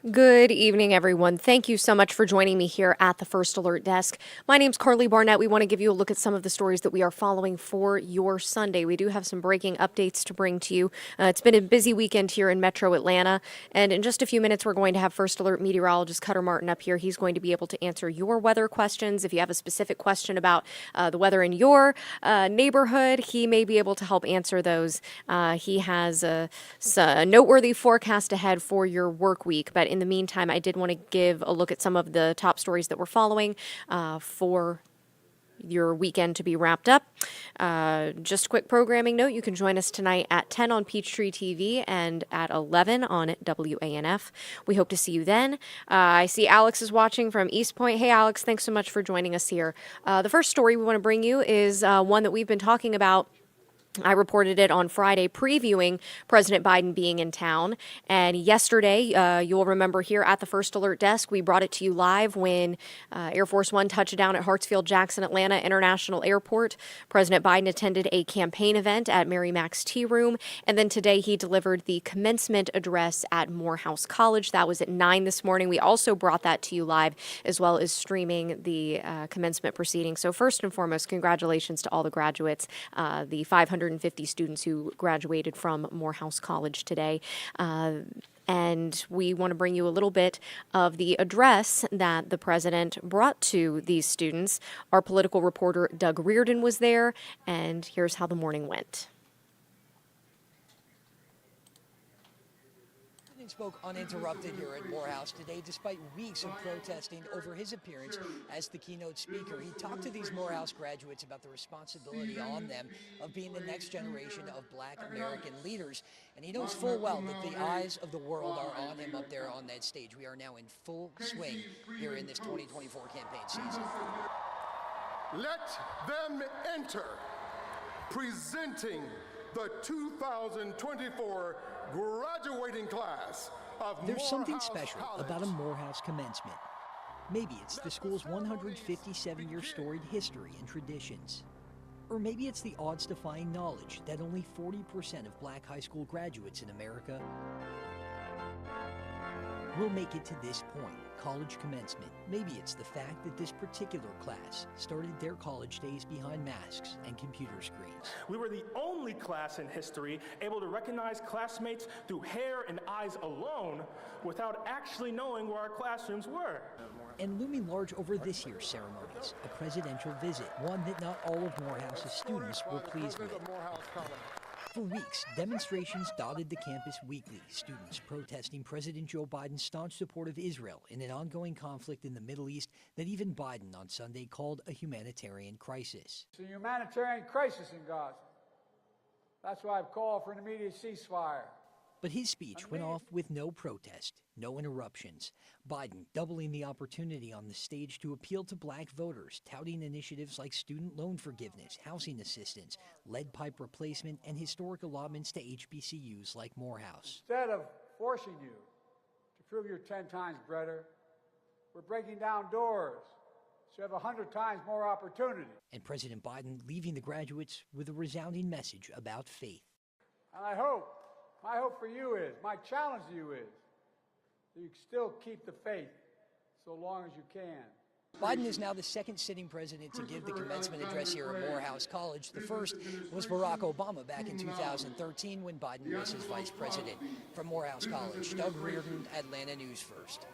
Good evening, everyone. Thank you so much for joining me here at the First Alert Desk. My name's Karli Barnett. We want to give you a look at some of the stories that we are following for your Sunday. We do have some breaking updates to bring to you. It's been a busy weekend here in Metro Atlanta, and in just a few minutes, we're going to have First Alert meteorologist Cutter Martin up here. He's going to be able to answer your weather questions. If you have a specific question about the weather in your neighborhood, he may be able to help answer those. He has a noteworthy forecast ahead for your work week, but in the meantime, I did want to give a look at some of the top stories that we're following for your weekend to be wrapped up. Just a quick programming note, you can join us tonight at 10 on Peachtree TV and at 11 on WANF. We hope to see you then. I see Alex is watching from East Point. Hey, Alex, thanks so much for joining us here. The first story we want to bring you is one that we've been talking about. I reported it on Friday, previewing President Biden being in town. And yesterday, you'll remember here at the First Alert Desk, we brought it to you live when Air Force One touched down at Hartsfield-Jackson Atlanta International Airport. President Biden attended a campaign event at Mary Mac's Tea Room. And then today, he delivered the commencement address at Morehouse College. That was at 9 this morning. We also brought that to you live, as well as streaming the commencement proceedings. So first and foremost, congratulations to all the graduates, the 550 students who graduated from Morehouse College today. And we want to bring you a little bit of the address that the president brought to these students. Our political reporter, Doug Reardon, was there, and here's how the morning went. Spoke uninterrupted here at Morehouse today, despite weeks of protesting over his appearance as the keynote speaker. He talked to these Morehouse graduates about the responsibility on them of being the next generation of Black American leaders. And he knows full well that the eyes of the world are on him up there on that stage. We are now in full swing here in this 2024 campaign season. Let them enter, presenting the 2024 graduating class of There's Morehouse something special College. about a Morehouse commencement. Maybe it's the school's 157-year storied history and traditions. Or maybe it's the odds-defying knowledge that only 40% of Black high school graduates in America will make it to this point, college commencement. Maybe it's the fact that this particular class started their college days behind masks and computer screens. We were the only class in history able to recognize classmates through hair and eyes alone without actually knowing where our classrooms were. And looming large over this year's ceremonies, a presidential visit, one that not all of Morehouse's students were pleased with. For weeks, demonstrations dotted the campus weekly, students protesting President Joe Biden's staunch support of Israel in an ongoing conflict in the Middle East that even Biden on Sunday called a humanitarian crisis. It's a humanitarian crisis in Gaza. That's why I've called for an immediate ceasefire. But his speech went off with no protest, no interruptions. Biden doubling the opportunity on the stage to appeal to Black voters, touting initiatives like student loan forgiveness, housing assistance, lead pipe replacement, and historic allotments to HBCUs like Morehouse. Instead of forcing you to prove you're 10 times better, we're breaking down doors so you have 100 times more opportunity. And President Biden leaving the graduates with a resounding message about faith. And my hope for you is, my challenge to you is, that you still keep the faith so long as you can. Biden is now the second sitting president to give the commencement address here at Morehouse College. The first was Barack Obama back in 2013 when Biden was his vice president. From Morehouse College, Doug Reardon, Atlanta News First.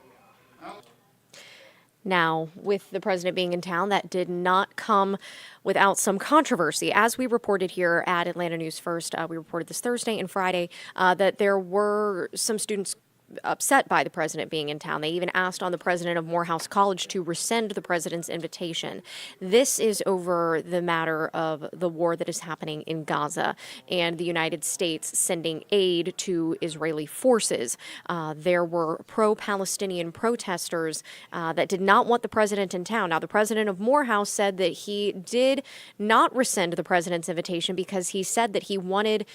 Now, with the president being in town, that did not come without some controversy. As we reported here at Atlanta News First, we reported this Thursday and Friday, that there were some students upset by the president being in town. They even asked on the president of Morehouse College to rescind the president's invitation. This is over the matter of the war that is happening in Gaza and the United States sending aid to Israeli forces. There were pro-Palestinian protesters that did not want the president in town. Now, the president of Morehouse said that he did not rescind the president's invitation because he said that he wanted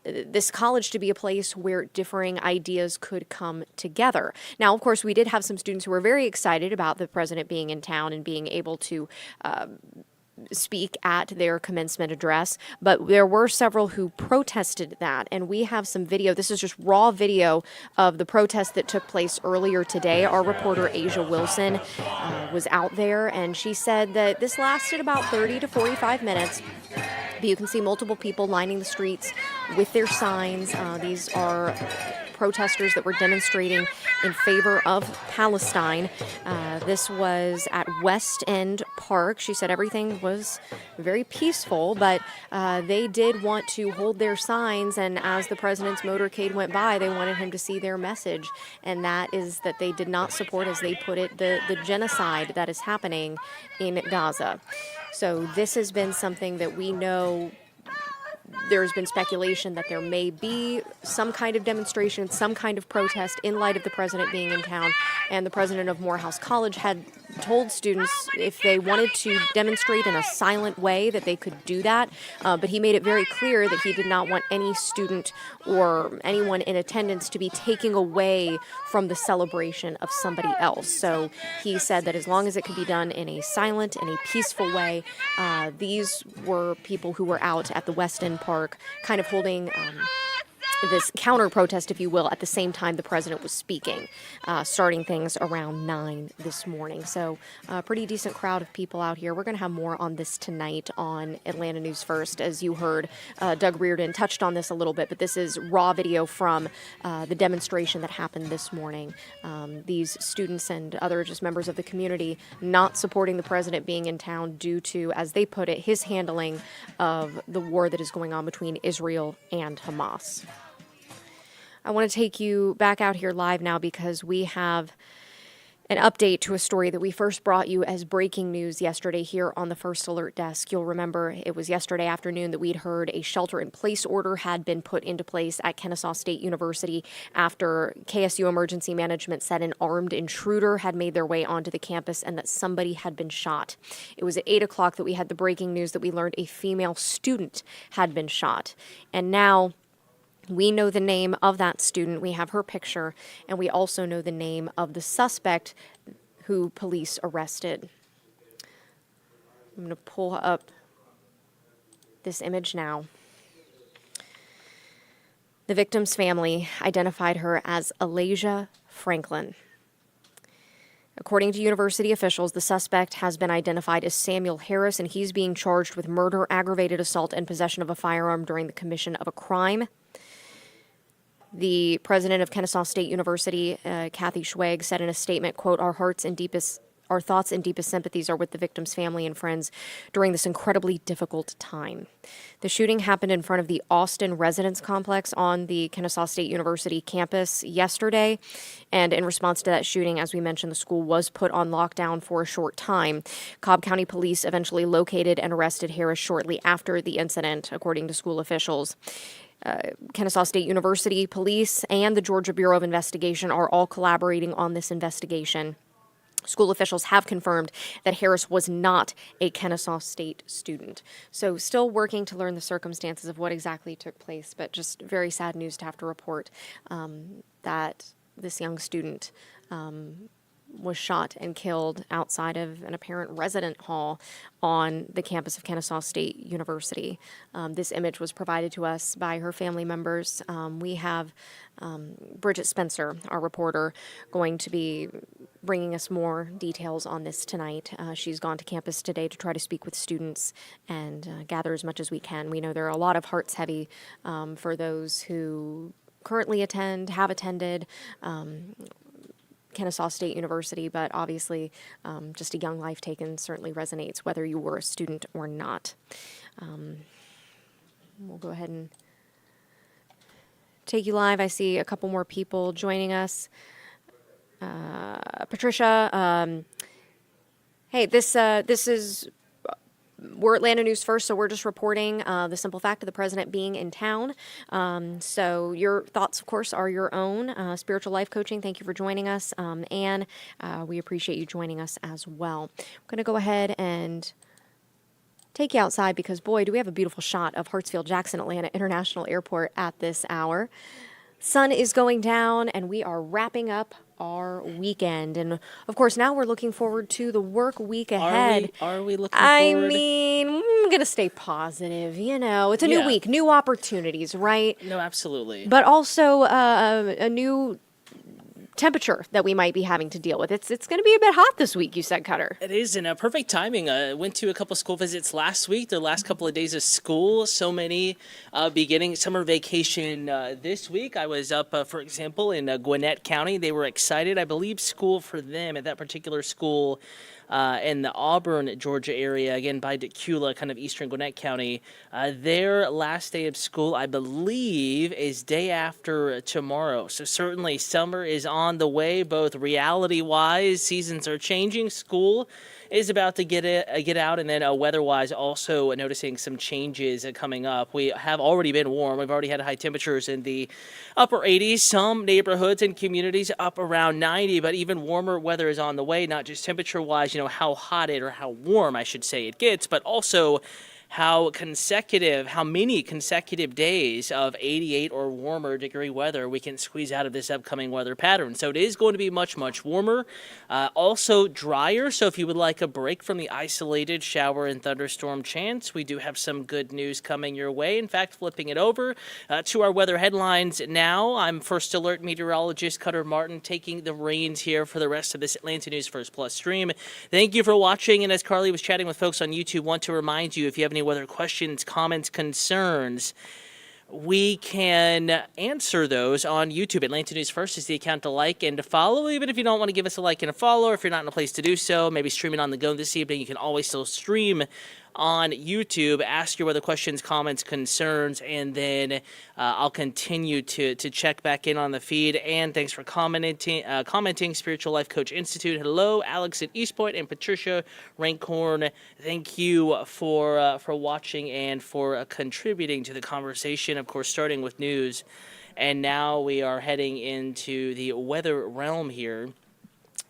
this college to be a place where differing ideas could come together. Now, of course, we did have some students who were very excited about the president being in town and being able to speak at their commencement address, but there were several who protested that. And we have some video. This is just raw video of the protest that took place earlier today. Our reporter, Asia Wilson, was out there, and she said that this lasted about 30 to 45 minutes. But you can see multiple people lining the streets with their signs. These are protesters that were demonstrating in favor of Palestine. This was at West End Park. She said everything was very peaceful, but they did want to hold their signs, and as the president's motorcade went by, they wanted him to see their message, and that is that they did not support, as they put it, the genocide that is happening in Gaza. So this has been something that we know. There's been speculation that there may be some kind of demonstration, some kind of protest in light of the president being in town. And the president of Morehouse College had told students if they wanted to demonstrate in a silent way that they could do that. But he made it very clear that he did not want any student or anyone in attendance to be taking away from the celebration of somebody else. So he said that as long as it could be done in a silent and a peaceful way, these were people who were out at the West End Park kind of holding this counter-protest, if you will, at the same time the president was speaking, starting things around 9 this morning. So a pretty decent crowd of people out here. We're going to have more on this tonight on Atlanta News First. As you heard, Doug Reardon touched on this a little bit, but this is raw video from the demonstration that happened this morning. These students and other just members of the community not supporting the president being in town due to, as they put it, his handling of the war that is going on between Israel and Hamas. I want to take you back out here live now because we have an update to a story that we first brought you as breaking news yesterday here on the First Alert Desk. You'll remember it was yesterday afternoon that we'd heard a shelter-in-place order had been put into place at Kennesaw State University after KSU emergency management said an armed intruder had made their way onto the campus and that somebody had been shot. It was at 8 o'clock that we had the breaking news that we learned a female student had been shot. And now we know the name of that student. We have her picture, and we also know the name of the suspect who police arrested. I'm going to pull up this image now. The victim's family identified her as Alasia Franklin. According to university officials, the suspect has been identified as Samuel Harris, and he's being charged with murder, aggravated assault, and possession of a firearm during the commission of a crime. The president of Kennesaw State University, Kathy Schweg, said in a statement, quote, our thoughts and deepest sympathies are with the victim's family and friends during this incredibly difficult time. The shooting happened in front of the Austin Residence Complex on the Kennesaw State University campus yesterday. And in response to that shooting, as we mentioned, the school was put on lockdown for a short time. Cobb County Police eventually located and arrested Harris shortly after the incident, according to school officials. Kennesaw State University Police and the Georgia Bureau of Investigation are all collaborating on this investigation. School officials have confirmed that Harris was not a Kennesaw State student. So still working to learn the circumstances of what exactly took place, but just very sad news to have to report that this young student was shot and killed outside of an apparent resident hall on the campus of Kennesaw State University. This image was provided to us by her family members. We have Bridget Spencer, our reporter, going to be bringing us more details on this tonight. She's gone to campus today to try to speak with students and gather as much as we can. We know there are a lot of hearts heavy for those who currently attend, have attended, Kennesaw State University, but obviously just a young life taken certainly resonates, whether you were a student or not. We'll go ahead and take you live. I see a couple more people joining us. Patricia, hey, this is... We're Atlanta News First, so we're just reporting the simple fact of the president being in town. So your thoughts, of course, are your own. Spiritual Life Coaching, thank you for joining us. Anne, we appreciate you joining us as well. I'm going to go ahead and take you outside because, boy, do we have a beautiful shot of Hartsfield-Jackson Atlanta International Airport at this hour. Sun is going down, and we are wrapping up our weekend. And of course, now we're looking forward to the work week ahead. Are we looking I forward? mean, I'm going to stay positive. It's a new Yeah. week, new opportunities, right? No, absolutely. But also a new temperature that we might be having to deal with. It's going to be a bit hot this week, you said, Cutter. It is, and perfect timing. Went to a couple school visits last week, the last couple of days of school. So many beginning summer vacation this week. I was up, for example, in Gwinnett County. They were excited. I believe school for them at that particular school in the Auburn, Georgia area, again by Decula, kind of eastern Gwinnett County. Their last day of school, I believe, is day after tomorrow. So certainly summer is on the way, both reality-wise, seasons are changing, school is about to get out, and then weather-wise also noticing some changes coming up. We have already been warm. We've already had high temperatures in the upper 80s. Some neighborhoods and communities up around 90, but even warmer weather is on the way, not just temperature-wise, how hot or how warm, I should say, it gets, but also how many consecutive days of 88 or warmer degree weather we can squeeze out of this upcoming weather pattern. So it is going to be much, much warmer, also drier. So if you would like a break from the isolated shower and thunderstorm chance, we do have some good news coming your way. In fact, flipping it over to our weather headlines now, I'm First Alert meteorologist Cutter Martin taking the reins here for the rest of this Atlanta News First Plus stream. Thank you for watching. And as Karli was chatting with folks on YouTube, want to remind you, if you have any weather questions, comments, concerns, we can answer those on YouTube. Atlanta News First is the account to like and to follow. Even if you don't want to give us a like and a follow, or if you're not in a place to do so, maybe streaming on the go this evening, you can always still stream on YouTube. Ask your weather questions, comments, concerns, and then I'll continue to check back in on the feed. And thanks for commenting. Spiritual Life Coach Institute. Hello, Alex at East Point and Patricia Rancorn. Thank you for watching and for contributing to the conversation. Of course, starting with news, and now we are heading into the weather realm here.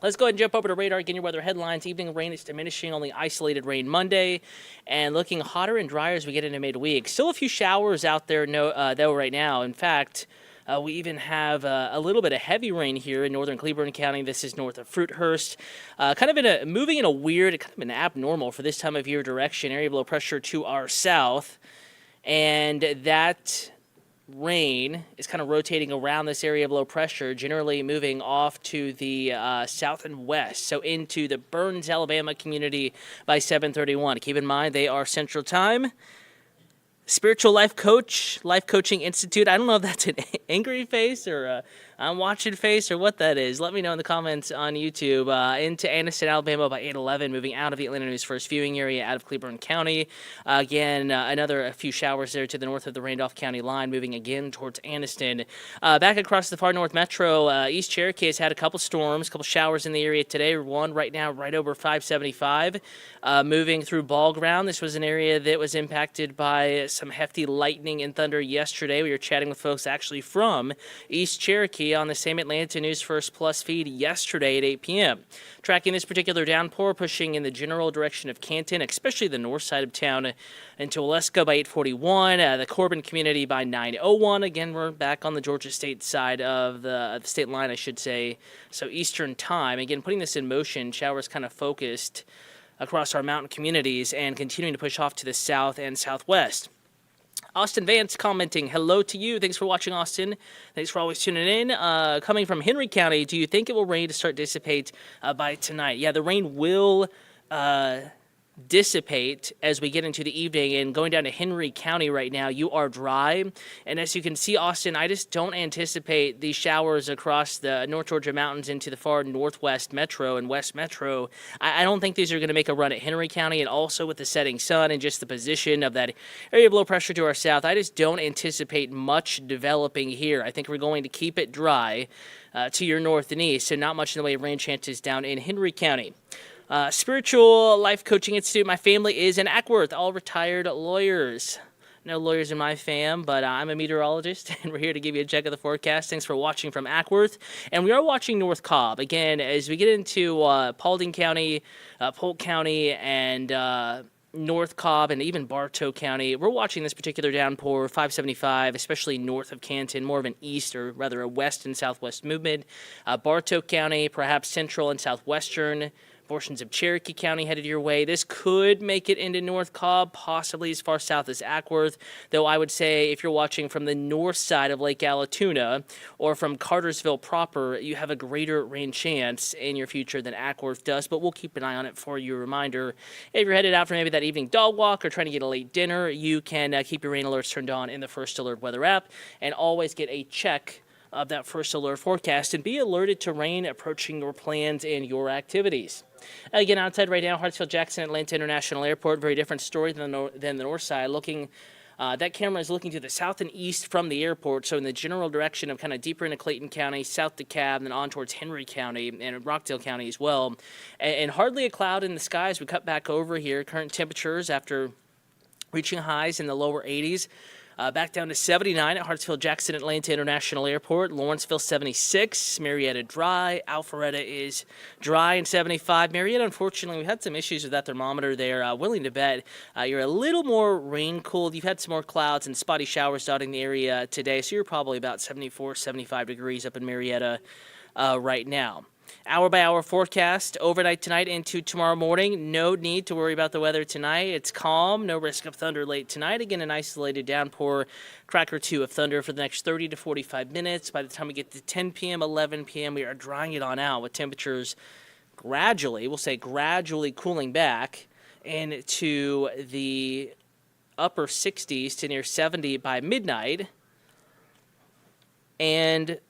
Let's go ahead and jump over to radar, get your weather headlines. Evening rain is diminishing, only isolated rain Monday, and looking hotter and drier as we get into midweek. Still a few showers out there, though, right now. In fact, we even have a little bit of heavy rain here in northern Cleburne County. This is north of Fruithurst. Moving in a weird, kind of an abnormal for this time of year direction. Area of low pressure to our south, and that rain is kind of rotating around this area of low pressure, generally moving off to the south and west, so into the Burns, Alabama community by 7:31. Keep in mind, they are Central Time. Spiritual Life Coaching Institute. I don't know if that's an angry face or a I'm watching face or what that is. Let me know in the comments on YouTube. Into Anniston, Alabama by 8:11, moving out of the Atlanta News First viewing area out of Cleburne County. Again, a few showers there to the north of the Randolph County line, moving again towards Anniston. Back across the far north metro, East Cherokee has had a couple storms, a couple showers in the area today. One right now right over 575, moving through Ball Ground. This was an area that was impacted by some hefty lightning and thunder yesterday. We were chatting with folks actually from East Cherokee on the same Atlanta News First Plus feed yesterday at 8 p.m. Tracking this particular downpour, pushing in the general direction of Canton, especially the north side of town, into Waleska by 8:41, the Corbin community by 9:01. Again, we're back on the Georgia state side of the state line, I should say, so Eastern time. Again, putting this in motion, showers kind of focused across our mountain communities and continuing to push off to the south and southwest. Austin Vance commenting, hello to you. Thanks for watching, Austin. Thanks for always tuning in. Coming from Henry County, do you think it will rain to start dissipate by tonight? Yeah, the rain will dissipate as we get into the evening, and going down to Henry County right now, you are dry. And as you can see, Austin, I just don't anticipate these showers across the North Georgia mountains into the far northwest metro and west metro. I don't think these are going to make a run at Henry County, and also with the setting sun and just the position of that area of low pressure to our south, I just don't anticipate much developing here. I think we're going to keep it dry to your north and east, so not much in the way of rain chances down in Henry County. Spiritual Life Coaching Institute, my family is in Ackworth, all retired lawyers. No lawyers in my fam, but I'm a meteorologist, and we're here to give you a check of the forecast. Thanks for watching from Ackworth. And we are watching North Cobb. Again, as we get into Paulding County, Polk County, and North Cobb and even Bartow County. We're watching this particular downpour, 575, especially north of Canton, more of an east or rather a west and southwest movement. Bartow County, perhaps central and southwestern. Portions of Cherokee County headed your way. This could make it into North Cobb, possibly as far south as Ackworth, though I would say if you're watching from the north side of Lake Allatoona or from Cartersville proper, you have a greater rain chance in your future than Ackworth does, but we'll keep an eye on it for you. Reminder, if you're headed out for maybe that evening dog walk or trying to get a late dinner, you can keep your rain alerts turned on in the First Alert weather app and always get a check of that First Alert forecast and be alerted to rain approaching your plans and your activities. Again, outside right now, Hartsfield-Jackson Atlanta International Airport, very different story than the north side. That camera is looking to the south and east from the airport, so in the general direction of kind of deeper into Clayton County, south to Cab, and then on towards Henry County and Rockdale County as well. And hardly a cloud in the sky as we cut back over here. Current temperatures after reaching highs in the lower 80s. Back down to 79 at Hartsfield-Jackson Atlanta International Airport. Lawrenceville 76. Marietta dry. Alpharetta is dry and 75. Marietta, unfortunately, we had some issues with that thermometer there. Willing to bet you're a little more rain-cooled. You've had some more clouds and spotty showers dotting the area today, so you're probably about 74, 75 degrees up in Marietta right now. Hour-by-hour forecast overnight tonight into tomorrow morning. No need to worry about the weather tonight. It's calm. No risk of thunder late tonight. Again, an isolated downpour, crack or two of thunder for the next 30 to 45 minutes. By the time we get to 10 p.m., 11 p.m., we are drying it on out with temperatures gradually cooling back into the upper 60s to near 70 by midnight. And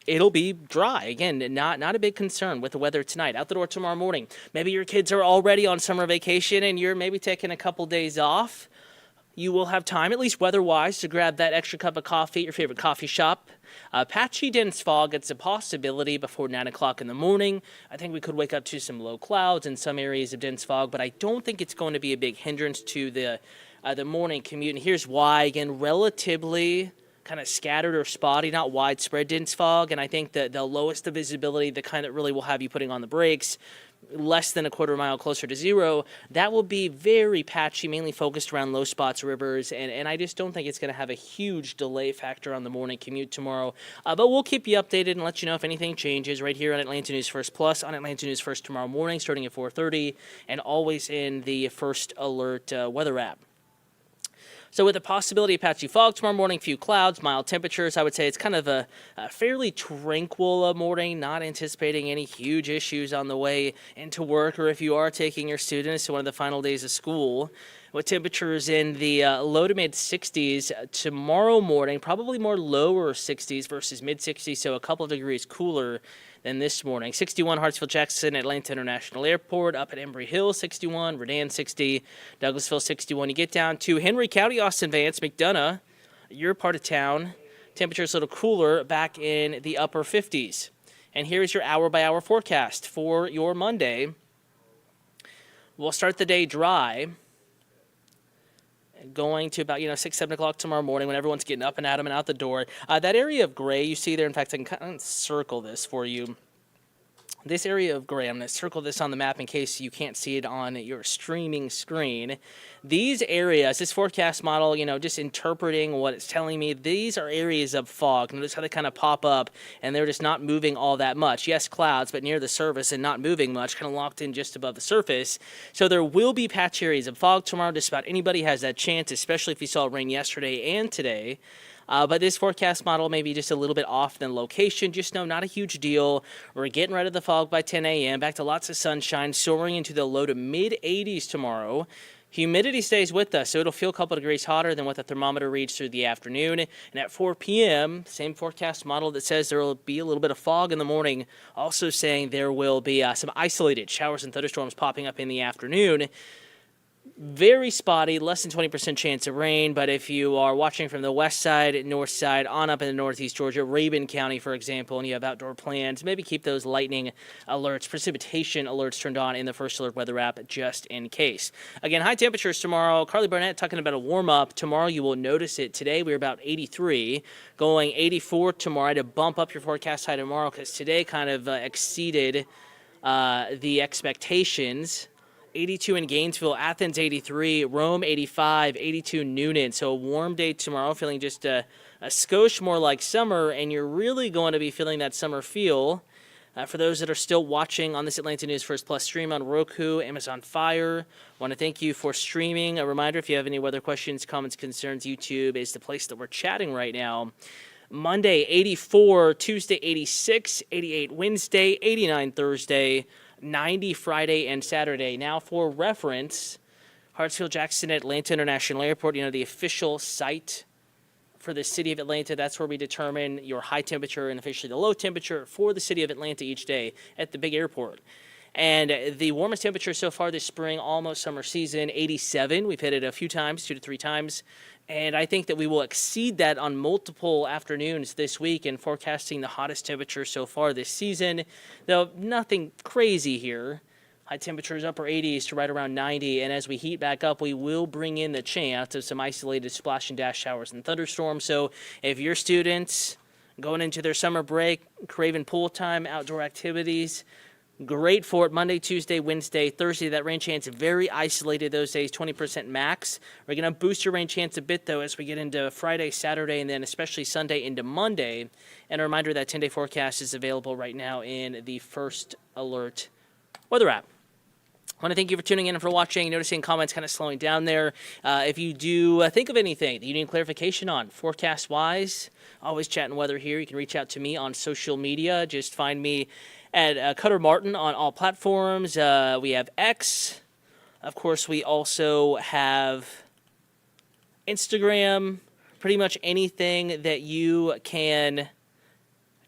it'll be dry. Again, not a big concern with the weather tonight. Out the door tomorrow morning. Maybe your kids are already on summer vacation and you're maybe taking a couple days off. You will have time, at least weather-wise, to grab that extra cup of coffee at your favorite coffee shop. Patchy dense fog, it's a possibility before 9 o'clock in the morning. I think we could wake up to some low clouds in some areas of dense fog, but I don't think it's going to be a big hindrance to the morning commute. And here's why. Again, relatively kind of scattered or spotty, not widespread dense fog. And I think that the lowest of visibility, the kind that really will have you putting on the brakes, less than a quarter mile closer to zero, that will be very patchy, mainly focused around low spots, rivers, and I just don't think it's going to have a huge delay factor on the morning commute tomorrow. But we'll keep you updated and let you know if anything changes right here on Atlanta News First Plus, on Atlanta News First tomorrow morning, starting at 4:30, and always in the First Alert weather app. So with the possibility of patchy fog tomorrow morning, few clouds, mild temperatures, I would say it's kind of a fairly tranquil morning, not anticipating any huge issues on the way into work, or if you are taking your students to one of the final days of school. With temperatures in the low to mid 60s tomorrow morning, probably more lower 60s versus mid 60s, so a couple of degrees cooler than this morning. 61 Hartsfield-Jackson Atlanta International Airport, up at Embry Hill 61, Redan 60, Douglasville 61. You get down to Henry County, Austin Vance, McDonough, your part of town. Temperatures a little cooler, back in the upper 50s. And here's your hour-by-hour forecast for your Monday. We'll start the day dry, going to about 6, 7 o'clock tomorrow morning when everyone's getting up and at 'em and out the door. That area of gray you see there, in fact, I can kind of circle this for you. This area of gray, I'm going to circle this on the map in case you can't see it on your streaming screen. These areas, this forecast model, just interpreting what it's telling me, these are areas of fog. Notice how they kind of pop up, and they're just not moving all that much. Yes, clouds, but near the surface and not moving much, kind of locked in just above the surface. So there will be patchy areas of fog tomorrow. Just about anybody has that chance, especially if you saw rain yesterday and today. But this forecast model may be just a little bit off in location. Just know, not a huge deal. We're getting rid of the fog by 10 a.m. Back to lots of sunshine, soaring into the low to mid 80s tomorrow. Humidity stays with us, so it'll feel a couple degrees hotter than what the thermometer reads through the afternoon. And at 4 p.m., same forecast model that says there will be a little bit of fog in the morning, also saying there will be some isolated showers and thunderstorms popping up in the afternoon. Very spotty, less than 20% chance of rain, but if you are watching from the west side, north side, on up in the northeast Georgia, Rabun County, for example, and you have outdoor plans, maybe keep those lightning alerts, precipitation alerts turned on in the First Alert weather app just in case. Again, high temperatures tomorrow. Karli Barnett talking about a warm-up. Tomorrow you will notice it. Today we're about 83, going 84 tomorrow. I had to bump up your forecast high tomorrow because today kind of exceeded the expectations. 82 in Gainesville, Athens 83, Rome 85, 82 Noonan. So a warm day tomorrow, feeling just a skosh more like summer, and you're really going to be feeling that summer feel. For those that are still watching on this Atlanta News First Plus stream on Roku, Amazon Fire, want to thank you for streaming. A reminder, if you have any weather questions, comments, concerns, YouTube is the place that we're chatting right now. Monday, 84, Tuesday, 86, 88 Wednesday, 89 Thursday, 90 Friday and Saturday. Now for reference, Hartsfield-Jackson Atlanta International Airport, the official site for the city of Atlanta. That's where we determine your high temperature and officially the low temperature for the city of Atlanta each day at the big airport. And the warmest temperature so far this spring, almost summer season, 87. We've hit it a few times, 2 to 3 times. And I think that we will exceed that on multiple afternoons this week and forecasting the hottest temperature so far this season. Though nothing crazy here. High temperatures upper 80s to right around 90, and as we heat back up, we will bring in the chance of some isolated splash and dash showers and thunderstorms. So if your students going into their summer break, craving pool time, outdoor activities, great for it. Monday, Tuesday, Wednesday, Thursday, that rain chance very isolated those days, 20% max. We're going to boost your rain chance a bit, though, as we get into Friday, Saturday, and then especially Sunday into Monday. And a reminder that 10-day forecast is available right now in the First Alert weather app. I want to thank you for tuning in and for watching. Noticing comments kind of slowing down there. If you do think of anything that you need clarification on, forecast-wise, always chatting weather here. You can reach out to me on social media. Just find me at Cutter Martin on all platforms. We have X. Of course, we also have Instagram. Pretty much anything that you can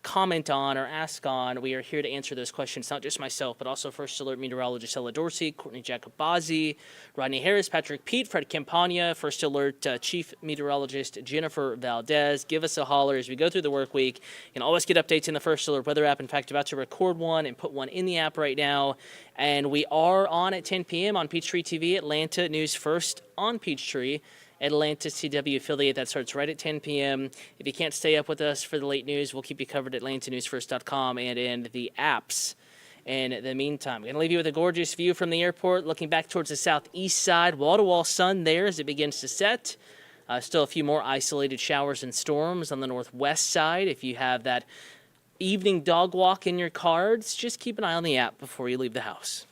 comment on or ask on, we are here to answer those questions, not just myself, but also First Alert Meteorologist Ella Dorsey, Courtney Jacobazzi, Rodney Harris, Patrick Pete, Fred Campagna, First Alert Chief Meteorologist Jennifer Valdez. Give us a holler as we go through the work week. You can always get updates in the First Alert weather app. In fact, about to record one and put one in the app right now. And we are on at 10 p.m. on Peachtree TV, Atlanta News First on Peachtree. Atlanta CW affiliate that starts right at 10 p.m. If you can't stay up with us for the late news, we'll keep you covered at AtlantaNewsFirst.com and in the apps. In the meantime, we're going to leave you with a gorgeous view from the airport, looking back towards the southeast side. Wall-to-wall sun there as it begins to set. Still a few more isolated showers and storms on the northwest side. If you have that evening dog walk in your cards, just keep an eye on the app before you leave the house.